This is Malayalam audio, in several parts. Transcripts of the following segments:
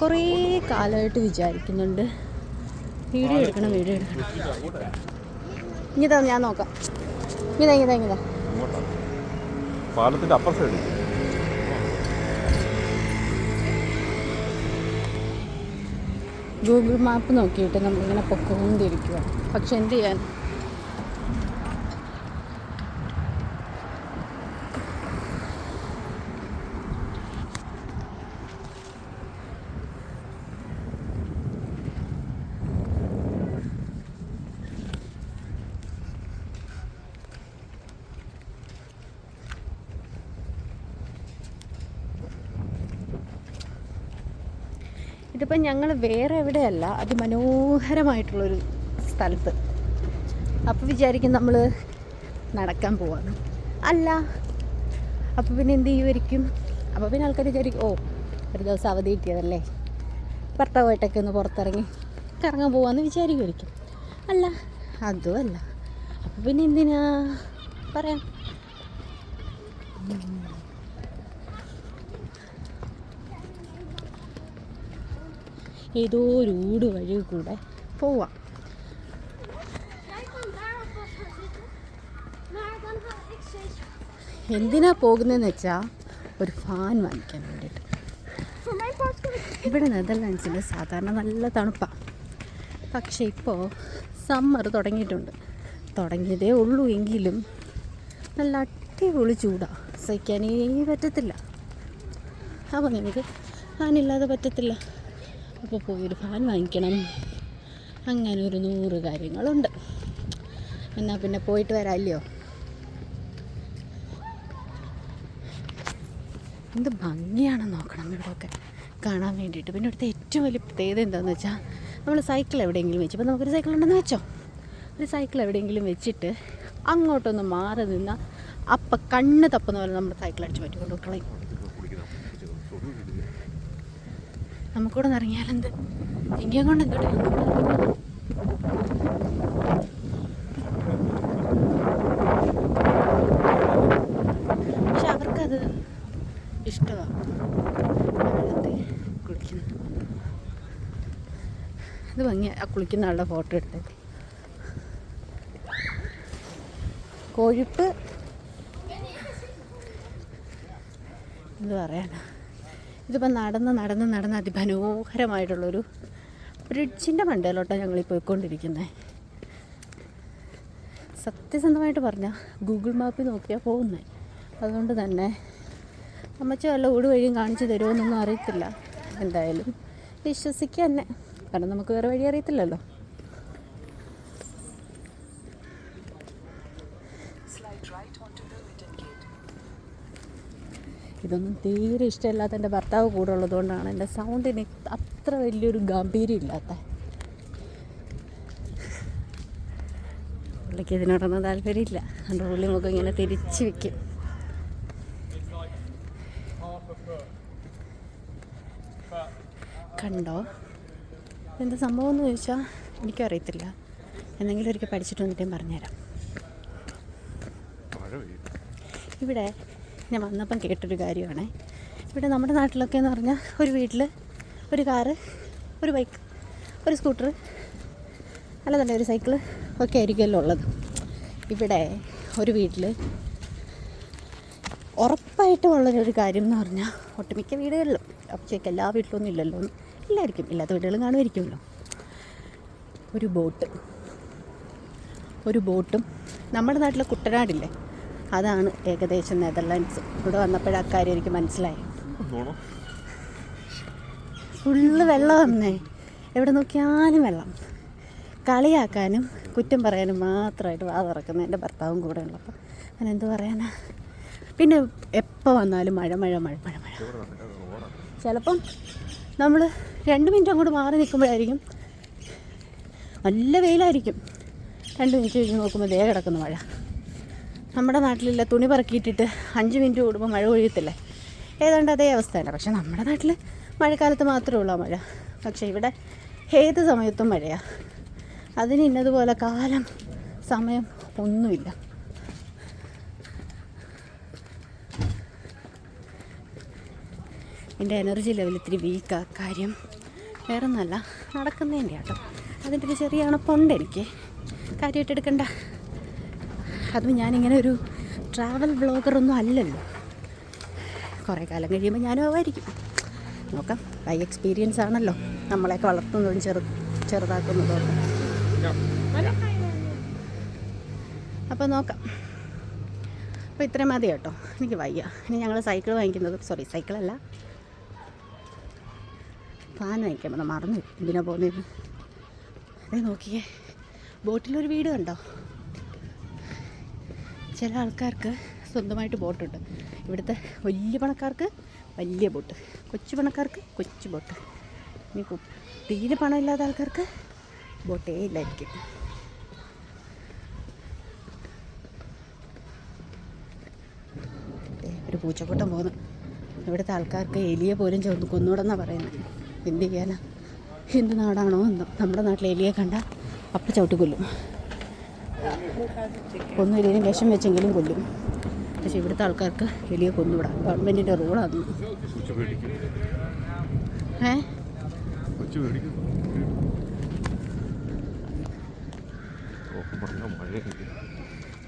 കുറേ കാലമായിട്ട് വിചാരിക്കുന്നുണ്ട് വീഡിയോ എടുക്കണം. ഇങ്ങിതാ ഞാൻ നോക്കാം. ഇങ്ങിതാ പാലത്തിൻ്റെ അപ്പർ സൈഡ് ഗൂഗിൾ മാപ്പ് നോക്കിയിട്ട് നമ്മളിങ്ങനെ പൊക്കോണ്ടിരിക്കുക. പക്ഷെ എന്ത് ചെയ്യാൻ, ഇതിപ്പം ഞങ്ങൾ വേറെ എവിടെയല്ല, അതിമനോഹരമായിട്ടുള്ളൊരു സ്ഥലത്ത്. അപ്പോൾ വിചാരിക്കും നമ്മൾ നടക്കാൻ പോവാണ്. അല്ല, അപ്പോൾ പിന്നെ എന്ത് ചെയ്യുമായിരിക്കും? അപ്പോൾ പിന്നെ ആൾക്കാർ വിചാരിക്കും, ഓ ഒരു ദിവസം അവധി കിട്ടിയതല്ലേ, ഭർത്താവായിട്ടൊക്കെ ഒന്ന് പുറത്തിറങ്ങി കറങ്ങാൻ പോവാമെന്ന് വിചാരിക്കുമായിരിക്കും. അല്ല, അതും അല്ല. അപ്പോൾ പിന്നെ എന്തിനാ പറയാം. ഏതോ ഒരു ഊട് വഴി കൂടെ പോവാം. എന്തിനാ പോകുന്നതെന്ന് വെച്ചാൽ ഒരു ഫാൻ വാങ്ങിക്കാൻ വേണ്ടിയിട്ട്. ഇവിടെ നെതർലാൻഡ്സിൽ സാധാരണ നല്ല തണുപ്പാണ്. പക്ഷേ ഇപ്പോൾ സമ്മർ തുടങ്ങിയതേ ഉള്ളൂ. എങ്കിലും നല്ല അടിപൊളി ചൂടാണ്, സഹിക്കാനേ പറ്റത്തില്ല. അപ്പോൾ നിങ്ങൾക്ക് ഫാനില്ലാതെ പറ്റത്തില്ല. അപ്പോൾ പോയൊരു ഫാൻ വാങ്ങിക്കണം. അങ്ങനെ ഒരു 100 കാര്യങ്ങളുണ്ട്. എന്നാൽ പിന്നെ പോയിട്ട് വരാമല്ലോ. എന്ത് ഭംഗിയാണെന്ന് നോക്കണം ഇവിടെയൊക്കെ കാണാൻ വേണ്ടിയിട്ട്. പിന്നെ ഇവിടുത്തെ ഏറ്റവും വലിയ പ്രത്യേകത എന്താണെന്ന് വെച്ചാൽ, നമ്മൾ സൈക്കിൾ എവിടെയെങ്കിലും വെച്ച്, ഇപ്പോൾ നമുക്കൊരു സൈക്കിൾ ഉണ്ടെന്ന് വെച്ചോ, ഒരു സൈക്കിൾ എവിടെയെങ്കിലും വെച്ചിട്ട് അങ്ങോട്ടൊന്ന് മാറി നിന്നാൽ അപ്പം കണ്ണ് തപ്പുന്ന പോലെ നമ്മുടെ സൈക്കിൾ അടിച്ച് പറ്റിക്കൊണ്ട് കളയും. നമുക്കൂടെ ഒന്ന് ഇറങ്ങിയാലെന്ത്, എങ്കിലും കൊണ്ട് എന്തോട്ടെ. പക്ഷെ അവർക്കത് ഇഷ്ടമാണ്, വെള്ളത്തിൽ കുളിക്കുന്നത്. ഇത് ഭംഗി. ആ കുളിക്കുന്ന ആളുടെ ഫോട്ടോ എടുത്തേ. കൊഴുപ്പ് എന്ത് പറയാനാ. ഇതിപ്പോൾ നടന്ന് അതിമനോഹരമായിട്ടുള്ളൊരു ബ്രിഡ്ജിൻ്റെ മണ്ടയിലോട്ടാണ് ഞങ്ങളീ പോയിക്കൊണ്ടിരിക്കുന്നത്. സത്യസന്ധമായിട്ട് പറഞ്ഞാൽ ഗൂഗിൾ മാപ്പിൽ നോക്കിയാൽ പോകുന്നത്. അതുകൊണ്ട് തന്നെ അമ്മച്ചി വല്ല ഊട് വഴിയും കാണിച്ചു തരുമോയെന്നൊന്നും അറിയത്തില്ല. എന്തായാലും വിശ്വസിക്കുക തന്നെ, കാരണം നമുക്ക് വേറെ വഴി അറിയത്തില്ലല്ലോ. ഇതൊന്നും തീരെ ഇഷ്ടമില്ലാത്ത എൻ്റെ ഭർത്താവ് കൂടെ ഉള്ളതുകൊണ്ടാണ് എൻ്റെ സൗണ്ടിന് അത്ര വലിയൊരു ഗാംഭീര്യം ഇല്ലാത്ത. പുള്ളിക്ക് ഇതിനോടൊന്നും താല്പര്യമില്ല. എൻ്റെ പുള്ളി മുഖം ഇങ്ങനെ തിരിച്ച് വയ്ക്കും. കണ്ടോ എന്താ സംഭവം എന്ന് ചോദിച്ചാൽ എനിക്കറിയത്തില്ല. എന്തെങ്കിലും ഒരിക്കൽ പഠിച്ചിട്ട് വന്നിട്ട് പറഞ്ഞുതരാം. ഇവിടെ ഞാൻ വന്നപ്പം കേട്ടൊരു കാര്യമാണ്. ഇവിടെ നമ്മുടെ നാട്ടിലൊക്കെ എന്ന് പറഞ്ഞാൽ ഒരു വീട്ടിൽ ഒരു കാറ്, ഒരു ബൈക്ക്, ഒരു സ്കൂട്ടർ, അല്ല ഒരു സൈക്കിള് ഒക്കെ ആയിരിക്കുമല്ലോ ഉള്ളത്. ഇവിടെ ഒരു വീട്ടിൽ ഉറപ്പായിട്ടും ഉള്ളൊരു കാര്യം എന്ന് പറഞ്ഞാൽ, ഒട്ടുമിക്ക വീടുകളിലും, പക്ഷേ എല്ലാ വീട്ടിലൊന്നും ഇല്ലല്ലോ, ഇല്ലായിരിക്കും, ഇല്ലാത്ത വീടുകളും കാണുമായിരിക്കുമല്ലോ, ഒരു ബോട്ടും. നമ്മുടെ നാട്ടിലെ കുട്ടനാടില്ലേ, അതാണ് ഏകദേശം നെതർലാൻഡ്സ്. ഇവിടെ വന്നപ്പോഴേ അക്കാര്യം എനിക്ക് മനസ്സിലായി. ഫുള്ള് വെള്ളം വന്നേ, എവിടെ നോക്കിയാലും വെള്ളം. കളിയാക്കാനും കുറ്റം പറയാനും മാത്രമായിട്ട് വാ തുറക്കുന്ന എൻ്റെ ഭർത്താവും കൂടെ ഉള്ളപ്പോൾ ഞാൻ എന്ത് പറയാനാ. പിന്നെ എപ്പോൾ വന്നാലും മഴ. ചിലപ്പം നമ്മൾ 2 മിനിറ്റ് അങ്ങോട്ട് മാറി നിൽക്കുമ്പോഴായിരിക്കും നല്ല വെയിലായിരിക്കും. 2 മിനിറ്റ് കഴിഞ്ഞ് നോക്കുമ്പോൾ ദേ കിടക്കുന്ന മഴ. നമ്മുടെ നാട്ടിലില്ല, തുണി പറക്കിയിട്ടിട്ട് 5 മിനിറ്റ് കൂടുമ്പോൾ മഴ ഒഴിയത്തില്ലേ, ഏതാണ്ട് അതേ അവസ്ഥ തന്നെ. പക്ഷേ നമ്മുടെ നാട്ടിൽ മഴക്കാലത്ത് മാത്രമേ ഉള്ളൂ മഴ. പക്ഷേ ഇവിടെ ഏത് സമയത്തും മഴയാണ്. അതിന് ഇന്നതുപോലെ കാലം സമയം ഒന്നുമില്ല. എൻ്റെ എനർജി ലെവൽ ഇത്തിരി വീക്കാണ്. കാര്യം വേറെ ഒന്നുമല്ല, നടക്കുന്നതിൻ്റെ കേട്ടോ. അതിൻ്റെ ഒരു ചെറിയ അണപ്പുണ്ട് എനിക്ക്, കാര്യമായിട്ട് എടുക്കണ്ട. അതും ഞാനിങ്ങനെ ഒരു ട്രാവൽ വ്ളോഗറൊന്നും അല്ലല്ലോ. കുറേ കാലം കഴിയുമ്പോൾ ഞാനും ആവായിരിക്കും. നോക്കാം, ബൈ എക്സ്പീരിയൻസ് ആണല്ലോ നമ്മളെയൊക്കെ വളർത്തുന്നതും ചെറുതാക്കുന്നതും. അപ്പോൾ നോക്കാം. അപ്പോൾ ഇത്രയും മതി കേട്ടോ, എനിക്ക് വയ്യ. ഇനി ഞങ്ങൾ സൈക്കിൾ വാങ്ങിക്കുന്നത്, സൈക്കിളല്ല, ഫാൻ വാങ്ങിക്കാൻ മറന്നു. എന്തിനാ പോകുന്നത്? അതേ നോക്കിയേ, ബോട്ടിലൊരു വീട് കണ്ടോ? ചില ആൾക്കാർക്ക് സ്വന്തമായിട്ട് ബോട്ടുണ്ട്. ഇവിടുത്തെ വലിയ പണക്കാർക്ക് വലിയ ബോട്ട്, കൊച്ചു പണക്കാർക്ക് കൊച്ചു ബോട്ട്. ഇനി തീരെ പണമില്ലാത്ത ആൾക്കാർക്ക് ബോട്ടേ ഇല്ലായിരിക്കും. ഒരു പൂച്ചക്കൂട്ടം പോകുന്നു. ഇവിടുത്തെ ആൾക്കാർക്ക് എലിയെ പോലും കൊന്നൂടെന്നാണ് പറയുന്നത്. എന്ത് ചെയ്യാനാ? എന്ത് നാടാണോ എന്തോ. നമ്മുടെ നാട്ടിൽ എലിയെ കണ്ട അപ്പം ചവിട്ടി കൊല്ലും. ഒന്നുമില്ലെങ്കിലും വിഷം വെച്ചെങ്കിലും കൊല്ലും. പക്ഷേ ഇവിടുത്തെ ആൾക്കാർക്ക് എലിയെ കൊന്നുവിടാം. ഗവൺമെൻറ്റിൻ്റെ റൂളാണ്.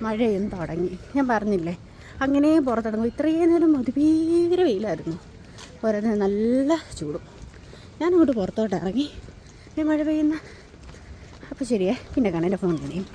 മഴയും തുടങ്ങി. ഞാൻ പറഞ്ഞില്ലേ, അങ്ങനെ പുറത്തിറങ്ങും. ഇത്രയും നേരം അതിഭീകര വെയിലായിരുന്നു, പോരാതെ നല്ല ചൂടും. ഞാനങ്ങോട്ട് പുറത്തോട്ട് ഇറങ്ങി, മഴ പെയ്യുന്ന. അപ്പോൾ ശരിയേ, പിന്നെ കാണാം. എൻ്റെ ഫോൺ ചെയ്യും.